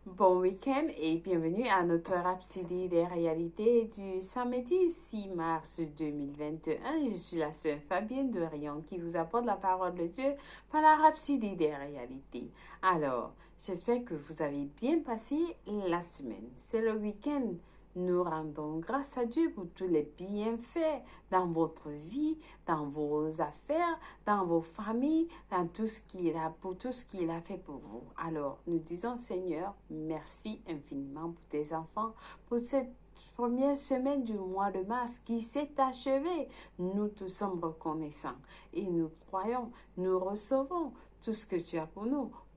Bon week-end et bienvenue à notre Rhapsodie des réalités du samedi 6 mars 2021. Je suis la sœur Fabienne de Rion qui vous apporte la parole de Dieu par la Rhapsodie des réalités. Alors, j'espère que vous avez bien passé la semaine. C'est le week-end. Nous rendons grâce à Dieu pour tous les bienfaits dans votre vie, dans vos affaires, dans vos familles, dans tout ce qu'il a, pour tout ce qu'il a fait pour vous. Alors, nous disons, Seigneur, merci infiniment pour tes enfants, pour cette première semaine du mois de mars qui s'est achevée. Nous te sommes reconnaissants et nous croyons, nous recevons tout ce que tu as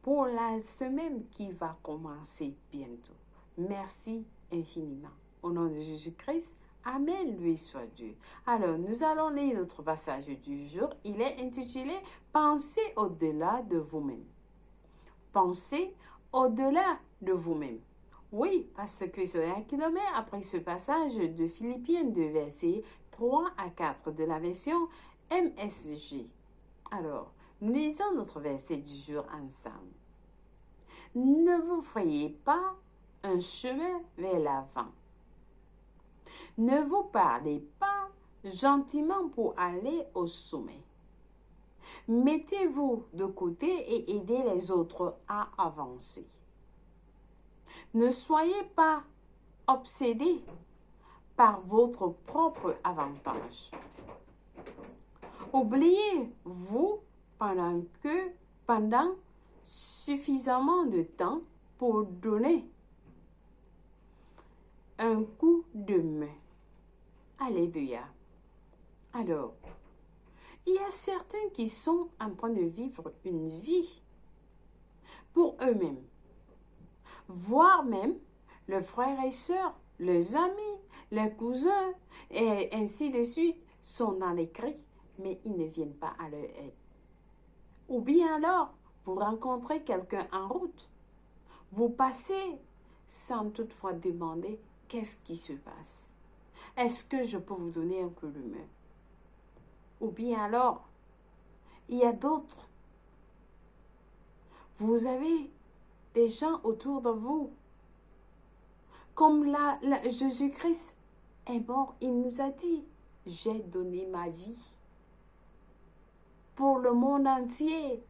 pour la semaine qui va commencer bientôt. Merci infiniment. Au nom de Jésus-Christ, Amen, lui soit Dieu. Alors, nous allons lire notre passage du jour. Il est intitulé Pensez au-delà de vous-même. Pensez au-delà de vous-même. Oui, parce que c'est un kilomètre après ce passage de Philippiens 2, versets 3 à 4 de la version MSG. Alors, nous lisons notre verset du jour ensemble. Ne vous frayez pas un chemin vers l'avant. Ne vous parlez pas gentiment pour aller au sommet. Mettez-vous de côté et aidez les autres à avancer. Ne soyez pas obsédés par votre propre avantage. Oubliez-vous pendant suffisamment de temps pour donner un coup de main. Alléluia. Alors, il y a certains qui sont en train de vivre une vie pour eux-mêmes, voire même leurs frères et sœurs, leurs amis, leurs cousins, et ainsi de suite, sont dans les cris, mais ils ne viennent pas à leur aide. Ou bien alors, vous rencontrez quelqu'un en route, vous passez sans toutefois demander qu'est-ce qui se passe. Est-ce que je peux vous donner un coup de main? Ou bien alors, il y a d'autres. Vous avez des gens autour de vous. Comme Jésus-Christ est mort, il nous a dit, j'ai donné ma vie pour le monde entier.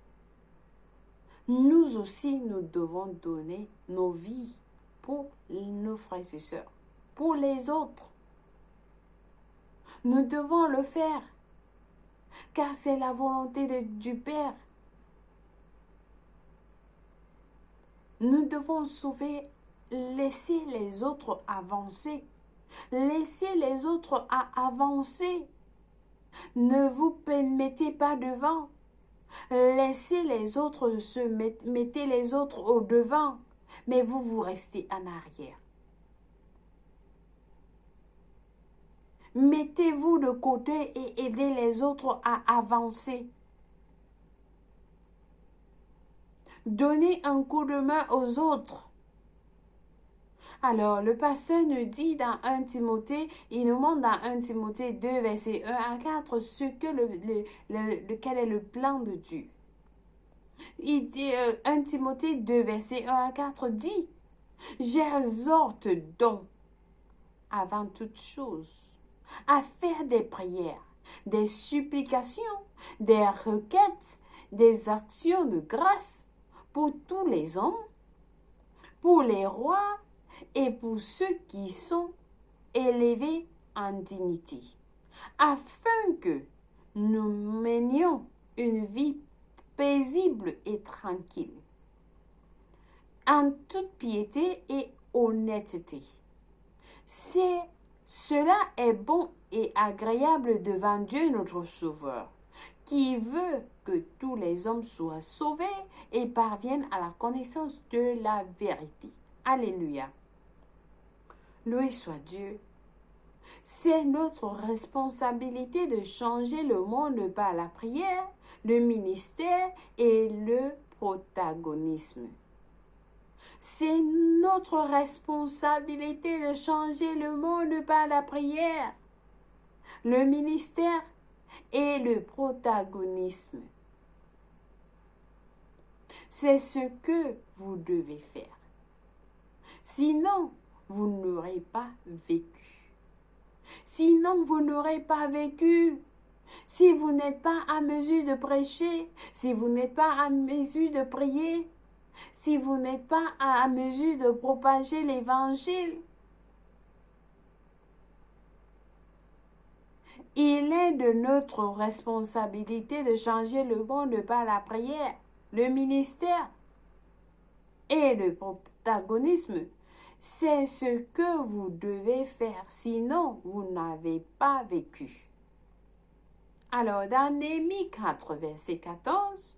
Nous aussi, nous devons donner nos vies pour nos frères et sœurs, pour les autres. Nous devons le faire, car c'est la volonté du Père. Nous devons laisser les autres avancer. Laissez les autres avancer. Ne vous mettez pas devant. Laissez les autres mettez les autres au devant, mais vous restez en arrière. Mettez-vous de côté et aidez les autres à avancer. Donnez un coup de main aux autres. Alors, le pasteur nous dit dans 1 Timothée, il nous montre dans 1 Timothée 2, versets 1 à 4, quel est le plan de Dieu. Il dit, 1 Timothée 2, versets 1 à 4 dit, j'exhorte donc, avant toute chose, à faire des prières, des supplications, des requêtes, des actions de grâce pour tous les hommes, pour les rois et pour ceux qui sont élevés en dignité, afin que nous menions une vie paisible et tranquille, en toute piété et honnêteté. Cela est bon et agréable devant Dieu notre Sauveur, qui veut que tous les hommes soient sauvés et parviennent à la connaissance de la vérité. Alléluia. Loué soit Dieu. C'est notre responsabilité de changer le monde par la prière, le ministère et le protagonisme. C'est notre responsabilité de changer le monde par la prière, le ministère et le protagonisme. C'est ce que vous devez faire. Sinon, vous n'aurez pas vécu. Sinon, vous n'aurez pas vécu. Si vous n'êtes pas à mesure de prêcher, si vous n'êtes pas à mesure de prier, si vous n'êtes pas à mesure de propager l'évangile, il est de notre responsabilité de changer le monde par la prière, le ministère et le protagonisme. C'est ce que vous devez faire, sinon vous n'avez pas vécu. Alors, dans Néhémie 4, verset 14,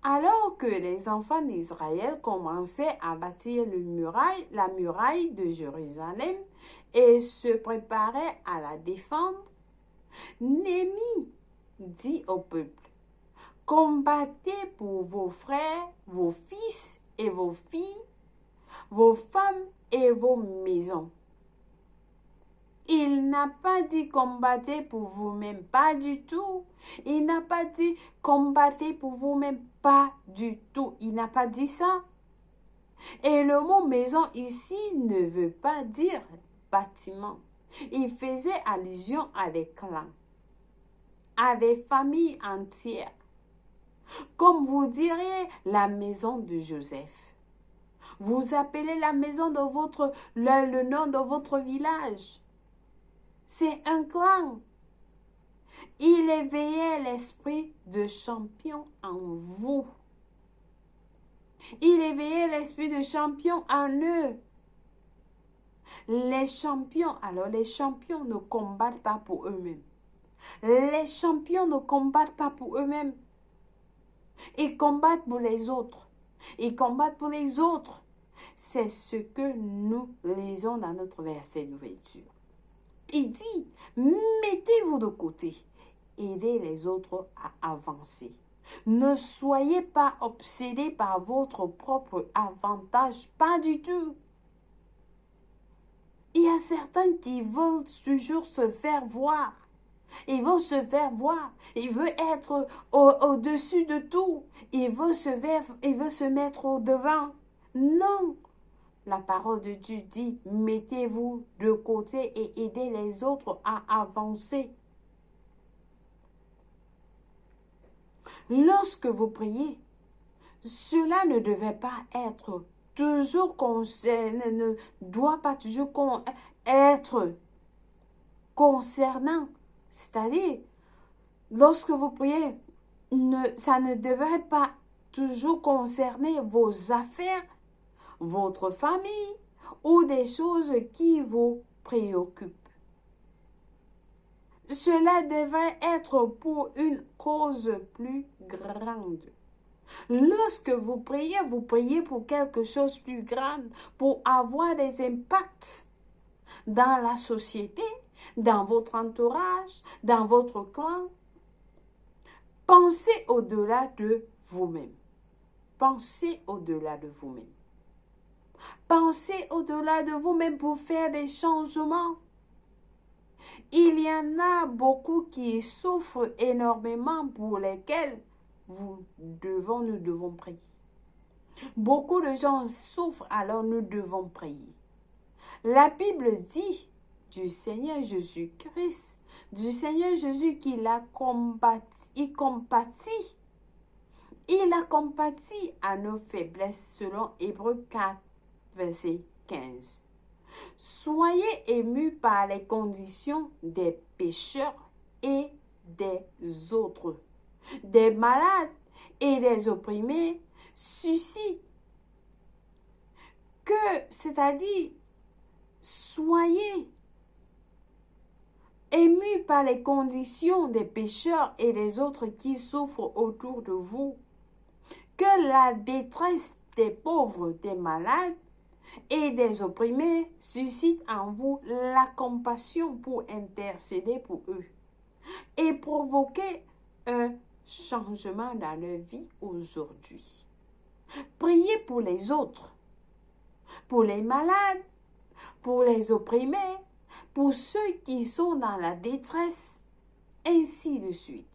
alors que les enfants d'Israël commençaient à bâtir la muraille de Jérusalem et se préparaient à la défendre, Néhémie dit au peuple, combattez pour vos frères, vos fils et vos filles, vos femmes et vos maisons. Il n'a pas dit combattez pour vous-même, pas du tout. Il n'a pas dit combattez pour vous-même, pas du tout. Il n'a pas dit ça. Et le mot maison ici ne veut pas dire bâtiment. Il faisait allusion à des clans, à des familles entières. Comme vous diriez la maison de Joseph. Vous appelez la maison de le nom de votre village. C'est un clan. Il éveillait l'esprit de champion en vous. Il éveillait l'esprit de champion en eux. Les champions ne combattent pas pour eux-mêmes. Les champions ne combattent pas pour eux-mêmes. Ils combattent pour les autres. Ils combattent pour les autres. C'est ce que nous lisons dans notre verset d'ouverture. Il dit, mettez-vous de côté, aidez les autres à avancer. Ne soyez pas obsédés par votre propre avantage, pas du tout. Il y a certains qui veulent toujours se faire voir. Ils veulent se faire voir. Ils veulent être au-dessus de tout. Ils veulent se mettre au devant. Non. La parole de Dieu dit, mettez-vous de côté et aidez les autres à avancer. Lorsque vous priez, cela ne devait pas être toujours ne doit pas toujours être concernant. C'est-à-dire, lorsque vous priez, ça ne devrait pas toujours concerner vos affaires, votre famille ou des choses qui vous préoccupent. Cela devrait être pour une cause plus grande. Lorsque vous priez pour quelque chose de plus grand, pour avoir des impacts dans la société, dans votre entourage, dans votre clan. Pensez au-delà de vous-même. Pensez au-delà de vous-même. Pensez au-delà de vous-même pour faire des changements. Il y en a beaucoup qui souffrent énormément pour lesquels nous devons prier. Beaucoup de gens souffrent, alors nous devons prier. La Bible dit du Seigneur Jésus-Christ, du Seigneur Jésus qu'il a compatit. Il a compati à nos faiblesses selon Hébreux 4, verset 15. Soyez émus par les conditions des pécheurs et des autres, des malades et des opprimés, c'est-à-dire, soyez émus par les conditions des pécheurs et des autres qui souffrent autour de vous, que la détresse des pauvres, des malades et des opprimés suscite en vous la compassion pour intercéder pour eux et provoquer un changement dans leur vie aujourd'hui. Priez pour les autres, pour les malades, pour les opprimés, pour ceux qui sont dans la détresse, ainsi de suite.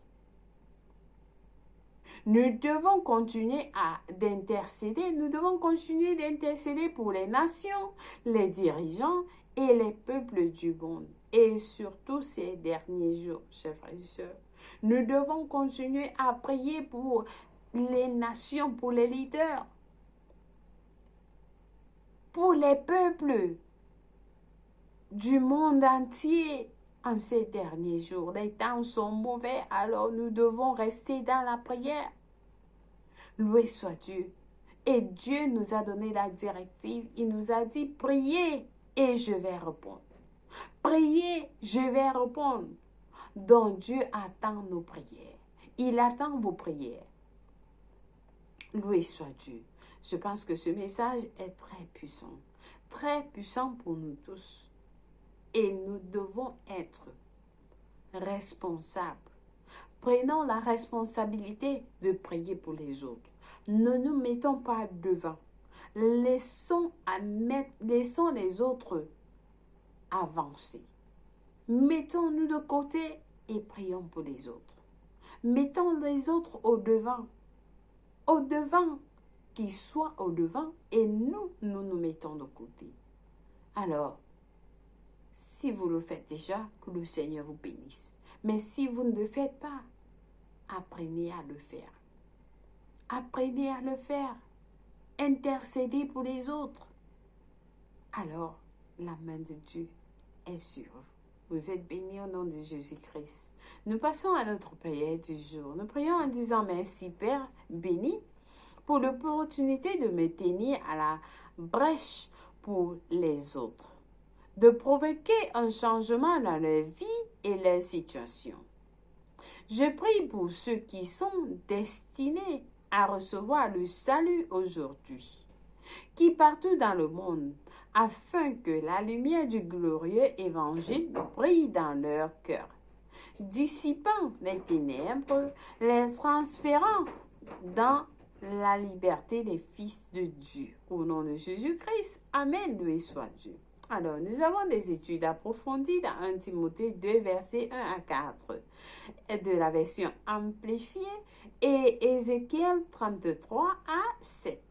Nous devons continuer d'intercéder. Nous devons continuer d'intercéder pour les nations, les dirigeants et les peuples du monde. Et surtout ces derniers jours, chers frères et sœurs. Nous devons continuer à prier pour les nations, pour les leaders, pour les peuples du monde entier. En ces derniers jours, les temps sont mauvais, alors nous devons rester dans la prière. Loué soit Dieu. Et Dieu nous a donné la directive. Il nous a dit, priez et je vais répondre. Priez, je vais répondre. Donc Dieu attend nos prières. Il attend vos prières. Loué soit Dieu. Je pense que ce message est très puissant pour nous tous. Et nous devons être responsables. Prenons la responsabilité de prier pour les autres. Ne nous mettons pas devant. Laissons les autres avancer. Mettons-nous de côté et prions pour les autres. Mettons les autres au devant. Au devant, qu'ils soient au devant et nous nous mettons de côté. Alors, si vous le faites déjà, que le Seigneur vous bénisse. Mais si vous ne le faites pas, apprenez à le faire. Apprenez à le faire. Intercédez pour les autres. Alors, la main de Dieu est sur vous. Vous êtes bénis au nom de Jésus-Christ. Nous passons à notre prière du jour. Nous prions en disant merci Père béni pour l'opportunité de me tenir à la brèche pour les autres, de provoquer un changement dans leur vie et leur situation. Je prie pour ceux qui sont destinés à recevoir le salut aujourd'hui, qui partout dans le monde, afin que la lumière du glorieux évangile brille dans leur cœur, dissipant les ténèbres, les transférant dans la liberté des fils de Dieu. Au nom de Jésus-Christ, Amen, loué soit Dieu. Alors, nous avons des études approfondies dans 1 Timothée 2, versets 1 à 4 de la version amplifiée et Ézéchiel 33 à 7.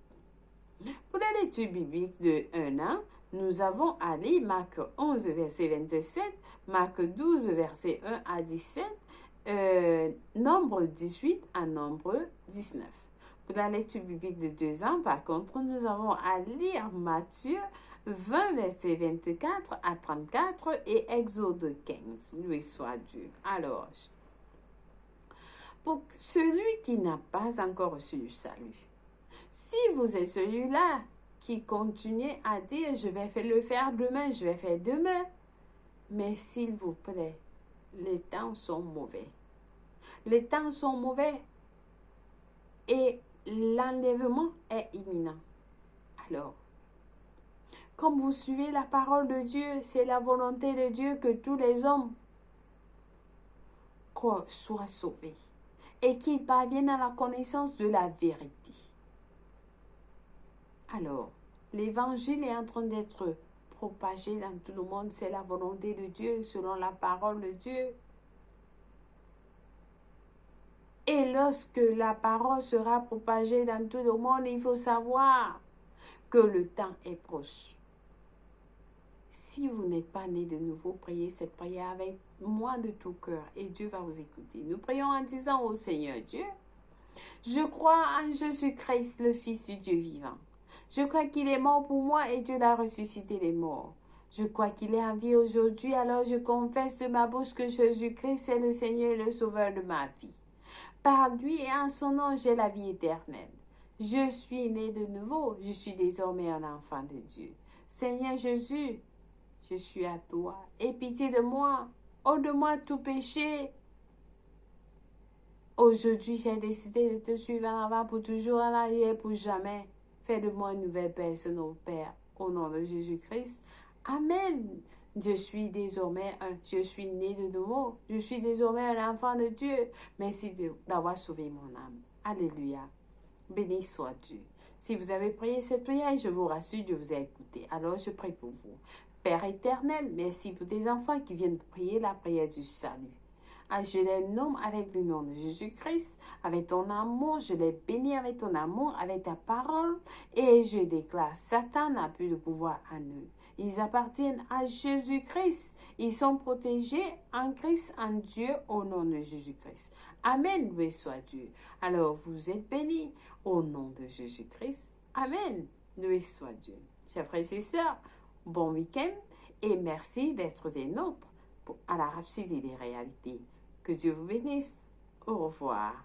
Pour la lecture biblique de 1 an, nous avons à lire Marc 11, verset 27, Marc 12, verset 1 à 17, Nombre 18 à Nombre 19. Pour la lecture biblique de 2 ans, par contre, nous avons à lire Matthieu 20, verset 24 à 34 et Exode 15. Loué soit Dieu. Alors, pour celui qui n'a pas encore reçu le salut, si vous êtes celui-là qui continue à dire « je vais le faire demain, je vais faire demain », mais s'il vous plaît, les temps sont mauvais. Les temps sont mauvais et l'enlèvement est imminent. Alors, comme vous suivez la parole de Dieu, c'est la volonté de Dieu que tous les hommes soient sauvés et qu'ils parviennent à la connaissance de la vérité. Alors, l'évangile est en train d'être propagé dans tout le monde. C'est la volonté de Dieu selon la parole de Dieu. Et lorsque la parole sera propagée dans tout le monde, il faut savoir que le temps est proche. Si vous n'êtes pas né de nouveau, priez cette prière avec moi de tout cœur et Dieu va vous écouter. Nous prions en disant au Seigneur Dieu, je crois en Jésus-Christ, le Fils du Dieu vivant. Je crois qu'il est mort pour moi et Dieu l'a ressuscité des morts. Je crois qu'il est en vie aujourd'hui, alors je confesse de ma bouche que Jésus-Christ est le Seigneur et le Sauveur de ma vie. Par lui et en son nom, j'ai la vie éternelle. Je suis né de nouveau, je suis désormais un enfant de Dieu. Seigneur Jésus, je suis à toi. Aie pitié de moi, ôte de moi tout péché. Aujourd'hui, j'ai décidé de te suivre en avant pour toujours, en arrière pour jamais. Fais de moi une nouvelle personne, ô Père, au nom de Jésus-Christ. Amen. Je suis désormais je suis né de nouveau. Je suis désormais un enfant de Dieu. Merci d'avoir sauvé mon âme. Alléluia. Béni soit Dieu. Si vous avez prié cette prière, je vous rassure, Dieu vous a écouté. Alors je prie pour vous. Père éternel, merci pour tes enfants qui viennent prier la prière du salut. Je les nomme avec le nom de Jésus-Christ. Avec ton amour, je les bénis avec ton amour, avec ta parole. Et je déclare, Satan n'a plus de pouvoir à nous. Ils appartiennent à Jésus-Christ. Ils sont protégés en Christ, en Dieu, au nom de Jésus-Christ. Amen, loué soit Dieu. Alors, vous êtes bénis au nom de Jésus-Christ. Amen, loué soit Dieu. Chers frères et sœurs, bon week-end et merci d'être des nôtres à la Rhapsodie des réalités. Que Dieu vous bénisse. Au revoir.